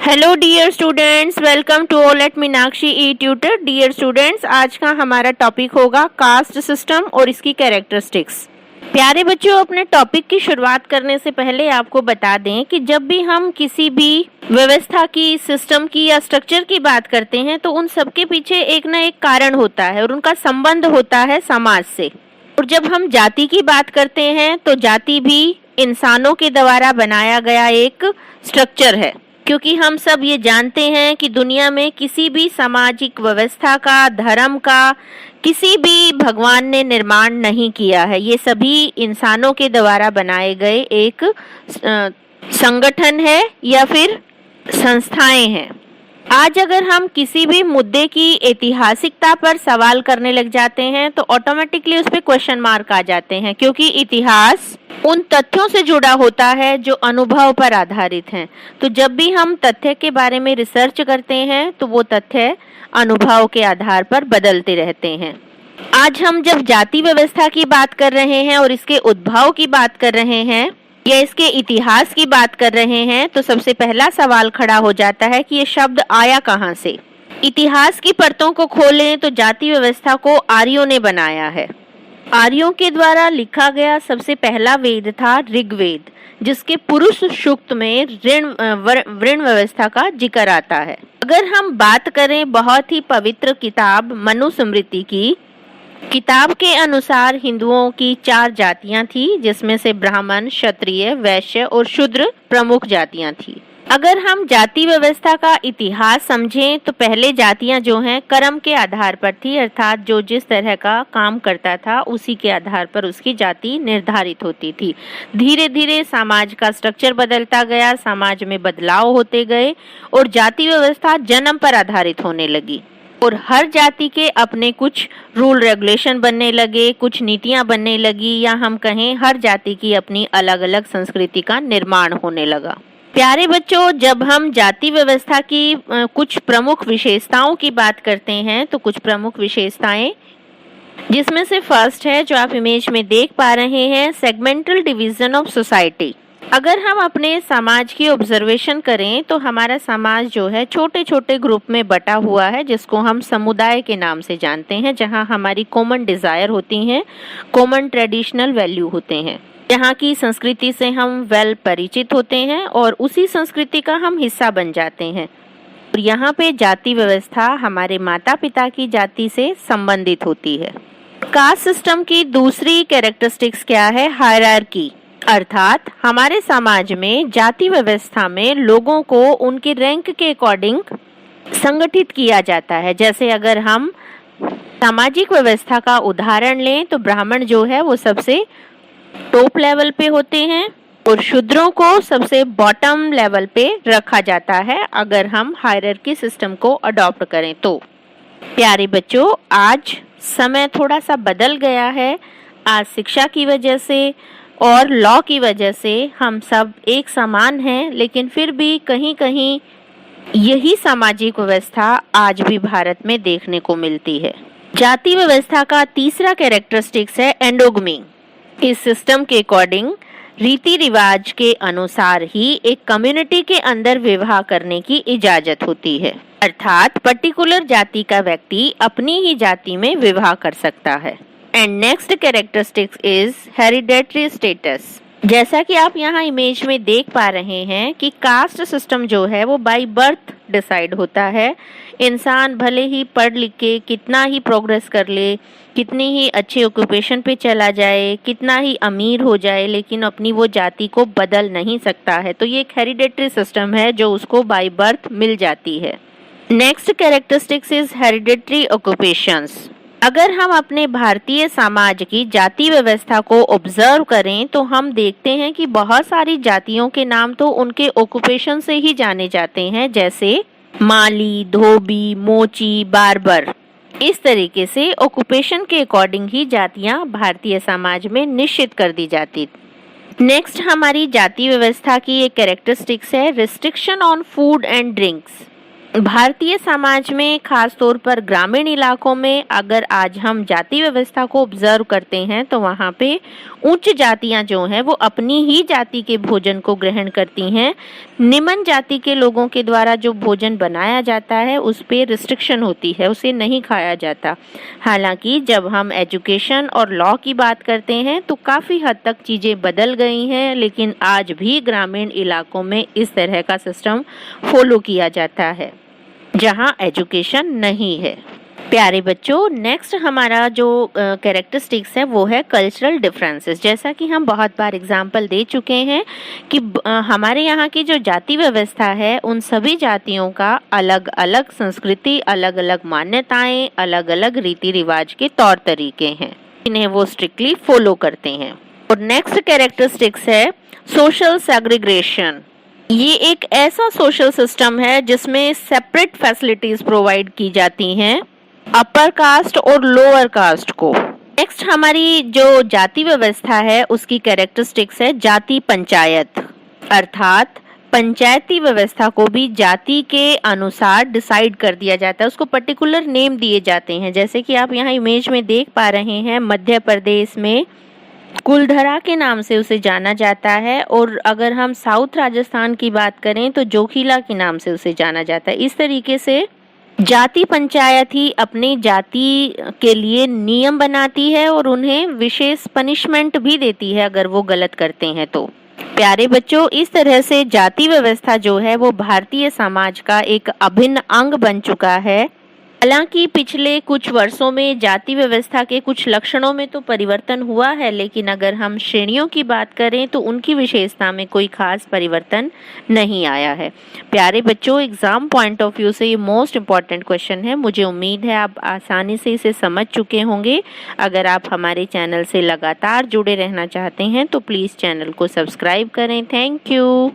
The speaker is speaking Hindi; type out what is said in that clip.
Hello dear students, welcome to all at Meenakshi E tutor. Dear students, आज का हमारा टॉपिक होगा कास्ट सिस्टम और इसकी कैरेक्टरिस्टिक्स। प्यारे बच्चों, अपने टॉपिक की शुरुआत करने से पहले आपको बता दें कि जब भी हम किसी भी व्यवस्था की, सिस्टम की या स्ट्रक्चर की बात करते हैं तो उन सबके पीछे एक ना एक कारण होता है और उनका संबंध होता है समाज से। और जब हम जाति की बात करते हैं तो जाति भी इंसानों के द्वारा बनाया गया एक स्ट्रक्चर है, क्योंकि हम सब ये जानते हैं कि दुनिया में किसी भी सामाजिक व्यवस्था का, धर्म का, किसी भी भगवान ने निर्माण नहीं किया है। ये सभी इंसानों के द्वारा बनाए गए एक संगठन है या फिर संस्थाएं हैं। आज अगर हम किसी भी मुद्दे की ऐतिहासिकता पर सवाल करने लग जाते हैं तो ऑटोमेटिकली उस पर क्वेश्चन मार्क आ जाते हैं, क्योंकि इतिहास उन तथ्यों से जुड़ा होता है जो अनुभव पर आधारित हैं। तो जब भी हम तथ्य के बारे में रिसर्च करते हैं तो वो तथ्य अनुभव के आधार पर बदलते रहते हैं। आज हम जब जाति व्यवस्था की बात कर रहे हैं और इसके उद्भव की बात कर रहे हैं या इसके इतिहास की बात कर रहे हैं तो सबसे पहला सवाल खड़ा हो जाता है कि ये शब्द आया कहाँ से। इतिहास की परतों को खोलें तो जाति व्यवस्था को आर्यों ने बनाया है। आर्यों के द्वारा लिखा गया सबसे पहला वेद था ऋग्वेद, जिसके पुरुष सूक्त में वर्ण व्यवस्था का जिक्र आता है। अगर हम बात करें बहुत ही पवित्र किताब मनुस्मृति की, किताब के अनुसार हिंदुओं की 4 जातियां थी, जिसमें से ब्राह्मण, क्षत्रिय, वैश्य और शूद्र प्रमुख जातियां थी। अगर हम जाति व्यवस्था का इतिहास समझें तो पहले जातियां जो हैं कर्म के आधार पर थी, अर्थात जो जिस तरह का काम करता था उसी के आधार पर उसकी जाति निर्धारित होती थी। धीरे धीरे समाज का स्ट्रक्चर बदलता गया, समाज में बदलाव होते गए और जाति व्यवस्था जन्म पर आधारित होने लगी और हर जाति के अपने कुछ रूल रेगुलेशन बनने लगे, कुछ नीतियां बनने लगी, या हम कहें हर जाति की अपनी अलग अलग संस्कृति का निर्माण होने लगा। प्यारे बच्चों, जब हम जाति व्यवस्था की कुछ प्रमुख विशेषताओं की बात करते हैं तो कुछ प्रमुख विशेषताएं, जिसमें से फर्स्ट है जो आप इमेज में देख पा रहे हैं, सेगमेंटल डिवीजन ऑफ सोसाइटी। अगर हम अपने समाज की ऑब्जर्वेशन करें तो हमारा समाज जो है छोटे छोटे ग्रुप में बटा हुआ है, जिसको हम समुदाय के नाम से जानते हैं, जहां हमारी कॉमन डिजायर होती हैं, कॉमन ट्रेडिशनल वैल्यू होते हैं, यहाँ की संस्कृति से हम वेल परिचित होते हैं और उसी संस्कृति का हम हिस्सा बन जाते हैं। और यहाँ पे जाति व्यवस्था हमारे माता पिता की जाति से संबंधित होती है। कास्ट सिस्टम की दूसरी कैरेक्टरिस्टिक्स क्या है? हायरार्की, अर्थात हमारे समाज में जाति व्यवस्था में लोगों को उनके रैंक के अकॉर्डिंग संगठित किया जाता है। जैसे अगर हम सामाजिक व्यवस्था का उदाहरण लें तो ब्राह्मण जो है वो सबसे टॉप लेवल पे होते हैं और शूद्रों को सबसे बॉटम लेवल पे रखा जाता है अगर हम हायरार्की सिस्टम को अडॉप्ट करें तो। प्यारे बच्चों, आज समय थोड़ा सा बदल गया है। आज शिक्षा की वजह से और लॉ की वजह से हम सब एक समान हैं, लेकिन फिर भी कहीं कहीं यही सामाजिक व्यवस्था आज भी भारत में देखने को मिलती है। जाति व्यवस्था का तीसरा कैरेक्टरिस्टिक्स है एंडोगमी। इस सिस्टम के अकॉर्डिंग रीति रिवाज के अनुसार ही एक कम्युनिटी के अंदर विवाह करने की इजाजत होती है, अर्थात पर्टिकुलर जाति का व्यक्ति अपनी ही जाति में विवाह कर सकता है। And next characteristics is hereditary status. जैसा कि आप यहाँ इमेज में देख पा रहे हैं कि कास्ट सिस्टम जो है वो बाय बर्थ डिसाइड होता है। इंसान भले ही पढ़ लिख के कितना ही प्रोग्रेस कर ले, कितनी ही अच्छे ऑक्यूपेशन पे चला जाए, कितना ही अमीर हो जाए, लेकिन अपनी वो जाति को बदल नहीं सकता है। तो ये एक हेरिडेटरी सिस्टम है जो उसको बाय बर्थ मिल जाती है। Next characteristics is hereditary occupations. अगर हम अपने भारतीय समाज की जाति व्यवस्था को ऑब्जर्व करें तो हम देखते हैं कि बहुत सारी जातियों के नाम तो उनके ऑक्यूपेशन से ही जाने जाते हैं, जैसे माली, धोबी, मोची, बार्बर। इस तरीके से ऑक्यूपेशन के अकॉर्डिंग ही जातियां भारतीय समाज में निश्चित कर दी जाती। नेक्स्ट हमारी जाति व्यवस्था की एक कैरेक्टरिस्टिक्स है restriction on food and drinks. Bharatiya Samaj में खास तौर पर ग्रामीण इलाकों में अगर आज हम जाति व्यवस्था को ऑब्जर्व करते हैं तो वहाँ पे उच्च जातियाँ जो हैं वो अपनी ही जाति के भोजन को ग्रहण करती हैं। निम्न जाति के लोगों के द्वारा जो भोजन बनाया जाता है उस पे रिस्ट्रिक्शन होती है, उसे नहीं खाया जाता। हालांकि जब हम एजुकेशन और लॉ की बात करते हैं तो काफ़ी हद तक चीज़ें बदल गई हैं, लेकिन आज भी ग्रामीण इलाकों में इस तरह का सिस्टम फॉलो किया जाता है जहां एजुकेशन नहीं है। प्यारे बच्चों, नेक्स्ट हमारा जो कैरेक्टरिस्टिक्स है वो है कल्चरल डिफरेंसेस। जैसा कि हम बहुत बार एग्जाम्पल दे चुके हैं कि हमारे यहाँ की जो जाति व्यवस्था है उन सभी जातियों का अलग अलग संस्कृति, अलग अलग मान्यताएं, अलग अलग रीति रिवाज के तौर तरीके हैं, इन्हें वो स्ट्रिक्टली फॉलो करते हैं। और नेक्स्ट कैरेक्टरिस्टिक्स है सोशल सेग्रीगेशन। ये एक ऐसा सोशल सिस्टम है जिसमें सेपरेट फैसिलिटीज प्रोवाइड की जाती हैं अपर कास्ट और लोअर कास्ट को। नेक्स्ट हमारी जो जाति व्यवस्था है उसकी कैरेक्टरिस्टिक्स है जाति पंचायत, अर्थात पंचायती व्यवस्था को भी जाति के अनुसार डिसाइड कर दिया जाता है, उसको पर्टिकुलर नेम दिए जाते हैं। जैसे कि आप यहाँ इमेज में देख पा रहे हैं, मध्य प्रदेश में कुलधरा के नाम से उसे जाना जाता है, और अगर हम साउथ राजस्थान की बात करें तो जोखिला के नाम से उसे जाना जाता है। इस तरीके से जाति पंचायत ही अपनी जाति के लिए नियम बनाती है और उन्हें विशेष पनिशमेंट भी देती है अगर वो गलत करते हैं तो। प्यारे बच्चों, इस तरह से जाति व्यवस्था जो है वो भारतीय समाज का एक अभिन्न अंग बन चुका है। हालांकि पिछले कुछ वर्षों में जाति व्यवस्था के कुछ लक्षणों में तो परिवर्तन हुआ है, लेकिन अगर हम श्रेणियों की बात करें तो उनकी विशेषता में कोई खास परिवर्तन नहीं आया है। प्यारे बच्चों, एग्जाम पॉइंट ऑफ व्यू से ये मोस्ट इम्पॉर्टेंट क्वेश्चन है। मुझे उम्मीद है आप आसानी से इसे समझ चुके होंगे। अगर आप हमारे चैनल से लगातार जुड़े रहना चाहते हैं तो प्लीज़ चैनल को सब्सक्राइब करें। Thank you.